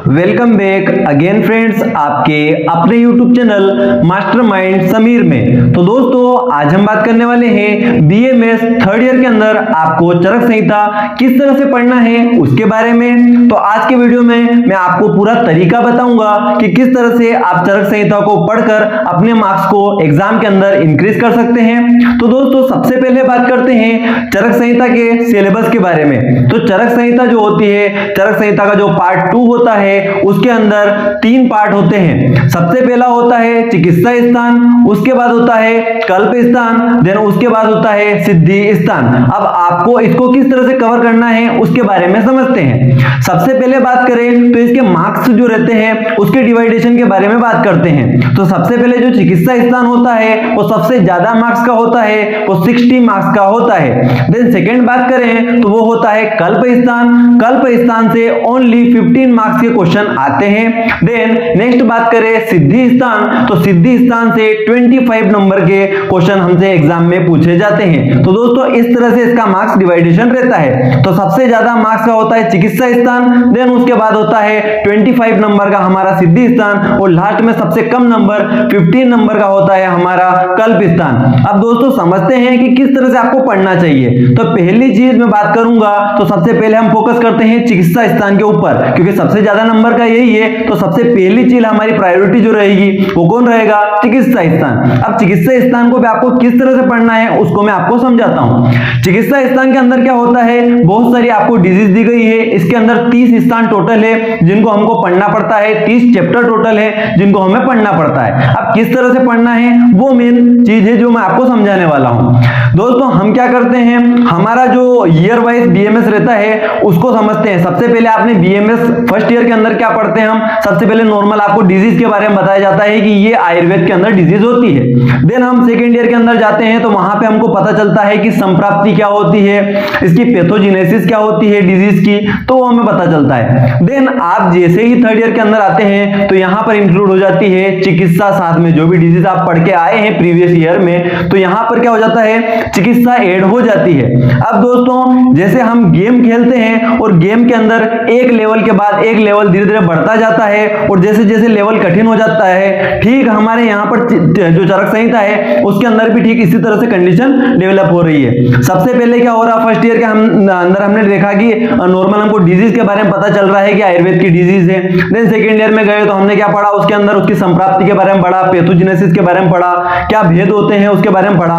Welcome back again friends आपके अपने YouTube channel mastermind Sameer में। तो दोस्तों आज हम बात करने वाले हैं बीएमएस थर्ड ईयर के अंदर आपको चरक संहिता किस तरह से पढ़ना है उसके बारे में। तो आज के वीडियो में मैं आपको पूरा तरीका बताऊंगा कि किस तरह से आप चरक संहिता को पढ़कर अपने मार्क्स को एग्जाम के अंदर इंक्रीज कर सकते हैं। तो दोस्तों सबसे पहले बात करते हैं चरक संहिता के सिलेबस के बारे में। तो चरक संहिता जो होती है, चरक संहिता का जो पार्ट 2 होता है उसके अंदर 3 पार्ट होते हैं। सबसे पहला होता है चिकित्सा स्थान, उसके बाद होता है कल्प स्थान, देन उसके बाद होता है सिद्धि स्थान। अब आपको इसको किस तरह से कवर करना है उसके बारे में समझते हैं। सबसे पहले बात करें तो इसके मार्क्स जो रहते हैं उसके डिवाइडेशन के बारे में बात करते हैं। तो सबसे पहले जो चिकित्सा स्थान होता है वो सबसे ज्यादा मार्क्स का होता है, वो 60 मार्क्स का होता है। देन सेकेंड बात करें तो वो होता है कल्प स्थान। कल्प स्थान से ओनली 15 मार्क्स के क्वेश्चन आते हैं। देन नेक्स्ट बात करें सिद्धि स्थान, तो सिद्धि स्थान से 25 नंबर के क्वेश्चन हमसे एग्जाम में पूछे जाते हैं। तो दोस्तों इस तरह से इसका मार्क्स डिवाइडेशन रहता है। तो सबसे ज्यादा मार्क्स का होता है चिकित्सा स्थान, देन उसके बाद होता है 25 नंबर का हमारा सिद्धि स्थान, और लास्ट में सबसे कम नंबर 15 नंबर का होता है हमारा कल्प स्थान। अब दोस्तों समझते हैं कि किस तरह से आपको पढ़ना चाहिए। तो पहली चीज मैं बात करूंगा तो सबसे पहले हम फोकस करते हैं चिकित्सा स्थान के ऊपर, क्योंकि सबसे ज्यादा नंबर का यही है। तो सबसे पहली चीज हमारी प्रायोरिटी जो रहेगी वो कौन रहेगा? चिकित्सा स्थान। अब चिकित्सा स्थान को भी आपको किस तरह से पढ़ना है उसको मैं आपको समझाता हूं। चिकित्सा स्थान के अंदर क्या होता है, बहुत सारी आपको डिजीज दी गई है। इसके अंदर 30 स्थान टोटल है जिनको हमको पढ़ना पड़ता है, 30 चैप्टर टोटल है जिनको हमें पढ़ना पड़ता है। अब किस तरह से पढ़ना है वो मेन चीज है जो मैं आपको समझाने वाला हूं। दोस्तों हम क्या करते हैं, हमारा जो ईयर वाइज बीएमएस रहता है उसको समझते हैं। सबसे पहले आपने बीएमएस फर्स्ट ईयर के अंदर क्या पढ़ते हैं हम, सबसे पहले नॉर्मल आपको डिजीज के बारे में बताया जाता है कि ये आयुर्वेद के अंदर डिजीज होती है। देन हम सेकेंड ईयर के अंदर जाते हैं तो वहां पे हमको पता चलता है कि संप्राप्ति क्या होती है, इसकी पैथोजेनेसिस क्या होती है डिजीज की, तो वो हमें पता चलता है। देन आप जैसे ही थर्ड ईयर के अंदर आते हैं तो यहां पर इंक्लूड हो जाती है चिकित्सा, साथ में जो भी डिजीज आप पढ़ के आए हैं प्रीवियस ईयर में, तो यहां पर क्या हो जाता है चिकित्सा ऐड हो जाती है। अब दोस्तों जैसे हम गेम खेलते हैं और गेम के अंदर एक लेवल के बाद एक लेवल धीरे धीरे बढ़ता जाता है, और जैसे जैसे लेवल कठिन हो जाता है, ठीक हमारे यहाँ पर जो चरक संहिता है उसके अंदर भी ठीक इसी तरह से कंडीशन डेवलप हो रही है। सबसे पहले क्या हो रहा है, फर्स्ट ईयर के अंदर हमने देखा कि नॉर्मल हमको डिजीज के बारे में पता चल रहा है कि आयुर्वेद की डिजीज है। देन सेकेंड ईयर में गए तो हमने क्या पढ़ा, उसके अंदर उसकी संप्राप्ति के बारे में पढ़ा, पैथोजेनेसिस के बारे में पढ़ा, क्या भेद होते हैं उसके बारे में पढ़ा।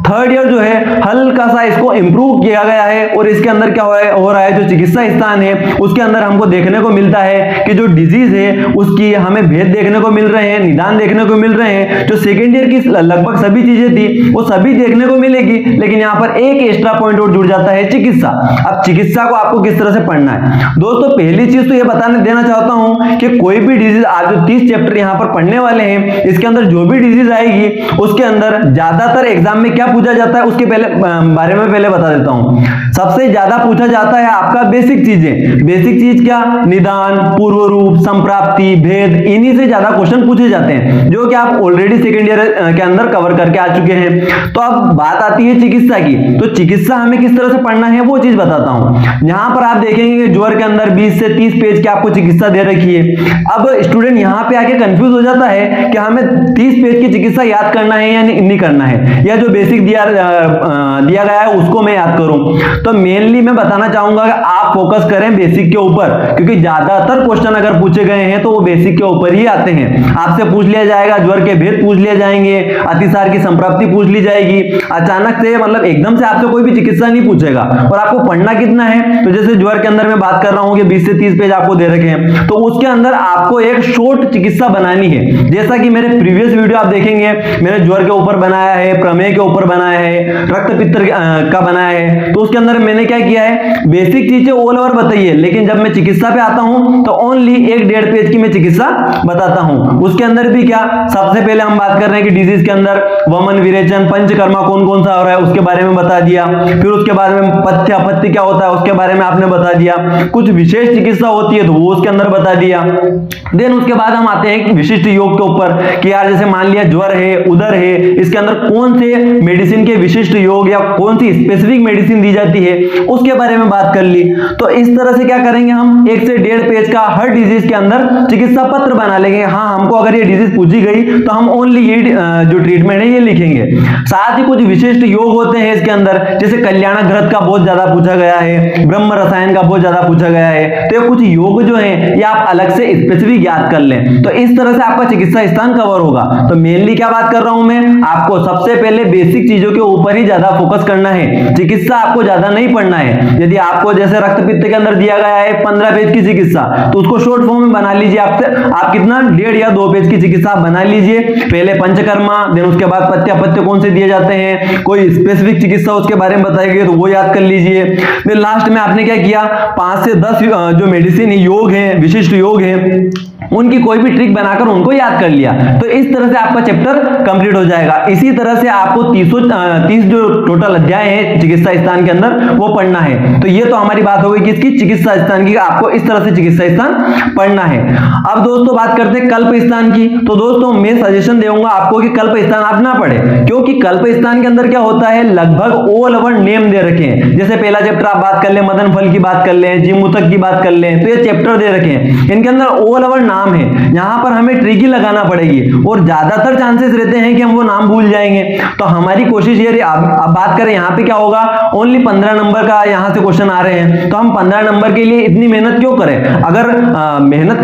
थर्ड ईयर जो है हल्का सा इसको इंप्रूव किया गया है, और इसके अंदर क्या हो रहा है, जो चिकित्सा स्थान है उसके अंदर हमको देखने को मिलता है कि जो डिजीज है उसकी हमें भेद देखने को मिल रहे हैं, निदान देखने को मिल रहे हैं। जो सेकेंड ईयर की लगभग सभी चीजें थी वो सभी देखने को मिलेगी, लेकिन यहाँ पर एक एक्स्ट्रा पॉइंट और जुड़ जाता है चिकित्सा। अब चिकित्सा को आपको किस तरह से पढ़ना है, दोस्तों पहली चीज तो ये बताने देना चाहता हूं कि कोई भी डिजीज आप जो 30 चैप्टर यहाँ पर पढ़ने वाले हैं इसके अंदर जो भी डिजीज आएगी उसके अंदर ज्यादातर एग्जाम में क्या पूछा जाता है उसके बारे में पहले बता देता हूं। सबसे ज्यादा पूछा जाता है आपका बेसिक चीजें। बेसिक चीज क्या, निदान, पूर्व रूप, संप्राप्ति, भेद, इन्हीं से ज्यादा क्वेश्चन पूछे जाते हैं जो कि आप ऑलरेडी सेकेंड ईयर के अंदर कवर करके आ चुके हैं। तो अब बात आती है चिकित्सा की, तो चिकित्सा हमें किस तरह से पढ़ना है वो चीज बताता हूं। यहां पर आप देखेंगे ज्वर के अंदर 20 से 30 पेज की आपको चिकित्सा दे रखी है। अब स्टूडेंट यहां पे आके कंफ्यूज हो जाता है कि हमें 30 पेज की चिकित्सा याद करना है या नहीं करना है, या जो बेसिक दिया गया है उसको मैं याद करूं। तो मेनली मैं बताना चाहूंगा कि आप फोकस करें बेसिक के ऊपर, क्योंकि ज्यादातर क्वेश्चन अगर पूछे गए हैं तो वो बेसिक के ऊपर ही आते हैं। आपसे पूछ लिया जाएगा ज्वर के भेद पूछ लिए जाएंगे, अतिसार की संप्राप्ति पूछ ली जाएगी। अचानक से मतलब एकदम से आपसे कोई भी चिकित्सा नहीं पूछेगा। और आपको पढ़ना कितना है, तो जैसे ज्वर के अंदर मैं बात कर रहा हूं कि 20 से 30 पेज आपको दे रखे हैं, तो उसके अंदर आपको एक शॉर्ट चिकित्सा बनानी है। जैसा कि मेरे प्रीवियस वीडियो आप देखेंगे मैंने ज्वर के ऊपर बनाया है, प्रमेय के ऊपर बनाया है, रक्त पित्त का बनाया है। तो उसके अंदर मैंने क्या किया है, बेसिक चीजें ऑल ओवर बताइए, लेकिन जब मैं चिकित्सा पे आता हूं तो ओनली 1-1.5 पेज की मैं चिकित्सा बताता हूं। उसके अंदर भी क्या, सबसे पहले हम बात कर रहे हैं कि डिजीज के अंदर वमन, विरेचन, पंचकर्मा कौन कौन सा हो रहा है उसके बारे में बता दिया। फिर उसके बाद में पथ्य अपत्य क्या होता है उसके बारे में आपने बता दिया। कुछ विशेष चिकित्सा होती है तो वो उसके अंदर बता दिया। देन उसके बाद हम आते हैं विशिष्ट योग के ऊपर कि यार जैसे मान लिया ज्वर है, उदर है, इसके अंदर कौन से मेडिसिन के विशिष्ट योग या कौन सी स्पेसिफिक मेडिसिन दी जाती है उसके बारे में बात कर ली। तो इस तरह से क्या करेंगे हम 1 से 1.5 पेज का हर डिजीज के अंदर चिकित्सा पत्र बना लेंगे। हाँ, हमको अगर ये डिजीज पूछी गई तो हम ओनली ये जो ट्रीटमेंट है ये लिखेंगे। साथ ही कुछ विशिष्ट योग होते हैं इसके अंदर, जैसे कल्याण घृत का बहुत ज्यादा पूछा गया है, ब्रह्म रसायन का बहुत ज्यादा पूछा गया है। तो ये कुछ योग जो है ये आप अलग से स्पेसिफिक याद कर लें, तो इस तरह से आपका चिकित्सा स्थान कवर होगा। तो मेनली क्या बात कर रहा हूं मैं, आपको सबसे पहले बेसिक चीजों के ऊपर ही ज्यादा फोकस करना है, चिकित्सा आपको ज्यादा नहीं पढ़ना है। यदि आपको जैसे रक्त पित्त के अंदर दिया गया है 15 पेज की चिकित्सा, तो उसको शॉर्ट फॉर्म में बना लीजिए। आप कितना 1.5 या 2 पेज की चिकित्सा बना लीजिए। पहले पंचकर्मा, देन उसके बाद पथ्य कौन से दिए जाते हैं, कोई स्पेसिफिक चिकित्सा उसके बारे में बताई गई तो वो याद कर लीजिए। फिर लास्ट में आपने क्या किया, 5 से 10 जो मेडिसिन योग है, विशिष्ट योग है, उनकी कोई भी ट्रिक बनाकर उनको याद कर लिया। तो इस तरह से आपका चैप्टर कंप्लीट हो जाएगा। इसी तरह से आपको 30 जो टोटल अध्याय है चिकित्सा स्थान के अंदर वो पढ़ना है। तो ये तो हमारी बात हो गई किसकी, चिकित्सा स्थान की, आपको इस तरह से चिकित्सा स्थान पढ़ना है। अब दोस्तों बात करते हैं कल्प स्थान की। तो दोस्तों मैं सजेशन दूंगा आपको कि कल्प स्थान आप ना पढ़े, क्योंकि कल्प स्थान के अंदर क्या होता है, लगभग ऑल ओवर नेम दे रखे हैं। जैसे पहला चैप्टर आप बात कर ले, मदन फल की बात कर ले, जीमूतक की बात कर ले, तो ये चैप्टर दे रखे हैं, इनके अंदर ऑल ओवर नाम है। यहां पर हमें ट्रिक ही लगाना पड़ेगी और ज्यादातर चांसेस रहते हैं कि हम वो नाम भूल जाएंगे। तो हमारी कोशिश ये, अब बात करें यहां पे क्या होगा, ओनली 15 नंबर का यहां से क्वेश्चन आ रहे हैं, तो हम 15 नंबर के लिए इतनी मेहनत क्यों करें। अगर मेहनत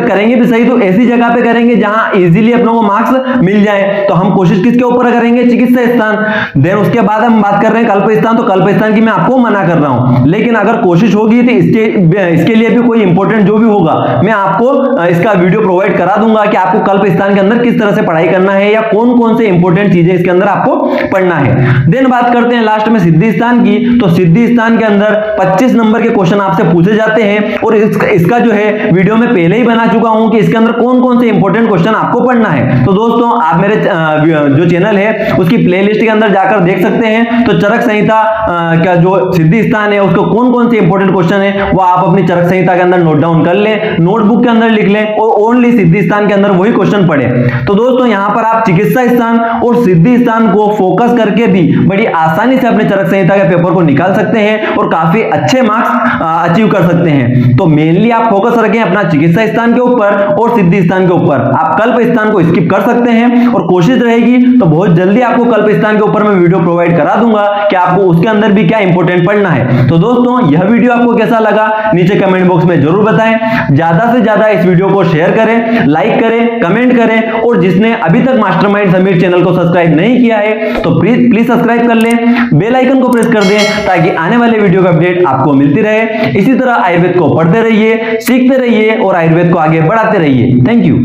करेंगे भी सही तो ऐसी जगह पे करेंगे जहां इजीली अपनों को मार्क्स मिल जाए। तो हम कोशिश किसके ऊपर करेंगे, चिकित्सा स्थान। देन उसके बाद हम बात कर रहे हैं कल्प स्थान, तो कल्प स्थान की मैं आपको मना कर रहा हूं, लेकिन अगर कोशिश होगी तो इसके लिए भी कोई इंपॉर्टेंट जो भी होगा मैं आपको इसका वीडियो प्रोवाइड करा दूंगा कि आपको कल्प स्थान के अंदर किस तरह से पढ़ाई करना है या कौन कौन से इंपॉर्टेंट चीजें इसके अंदर आपको पढ़ना है। देन बात करते हैं लास्ट में सिद्धि स्थान की। तो सिद्धि स्थान के अंदर 25 नंबर के क्वेश्चन आपसे पूछे जाते हैं और इसका जो है वीडियो में पहले ही बना चुका हूं कि इसके अंदर कौन कौन से इंपॉर्टेंट क्वेश्चन आपको पढ़ना है। तो दोस्तों आप मेरे जो चैनल है उसकी प्लेलिस्ट के अंदर जाकर देख सकते हैं। तो चरक संहिता का जो सिद्धि स्थान है उसको कौन कौन से इंपॉर्टेंट क्वेश्चन है वो आप अपनी चरक संहिता के अंदर नोट डाउन कर लें, नोटबुक के अंदर लिख लें और ओनली सिद्धि स्थान के अंदर वही क्वेश्चन पढ़े। तो दोस्तों यहां पर आप चिकित्सा स्थान और सिद्धि स्थान को फोकस करके भी बड़ी आसानी से अपने चरक संहिता के पेपर को निकाल सकते हैं और काफी अच्छे मार्क्स अचीव कर सकते हैं। तो मेनली आप फोकस रखें अपना चिकित्सा स्थान के ऊपर और सिद्धि स्थान के ऊपर। आप कल्प स्थान को स्किप कर सकते हैं और कोशिश रहेगी तो बहुत जल्दी आपको कल्प स्थान के ऊपर मैं वीडियो प्रोवाइड करा दूंगा कि आपको उसके अंदर भी क्या इंपॉर्टेंट पढ़ना है। तो दोस्तों यह वीडियो आपको कैसा लगा नीचे कमेंट बॉक्स में जरूर बताएं। ज्यादा से ज्यादा इस वीडियो को शेयर करें, लाइक करें, कमेंट करें और जिसने अभी तक मास्टरमाइंड समीर चैनल को सब्सक्राइब नहीं किया है तो प्लीज सब्सक्राइब कर लें, बेल आइकन को प्रेस कर दें ताकि आने वाले वीडियो का अपडेट आपको मिलती रहे। इसी तरह आयुर्वेद को पढ़ते रहिए, सीखते रहिए और आयुर्वेद को आगे बढ़ाते रहिए। Thank you.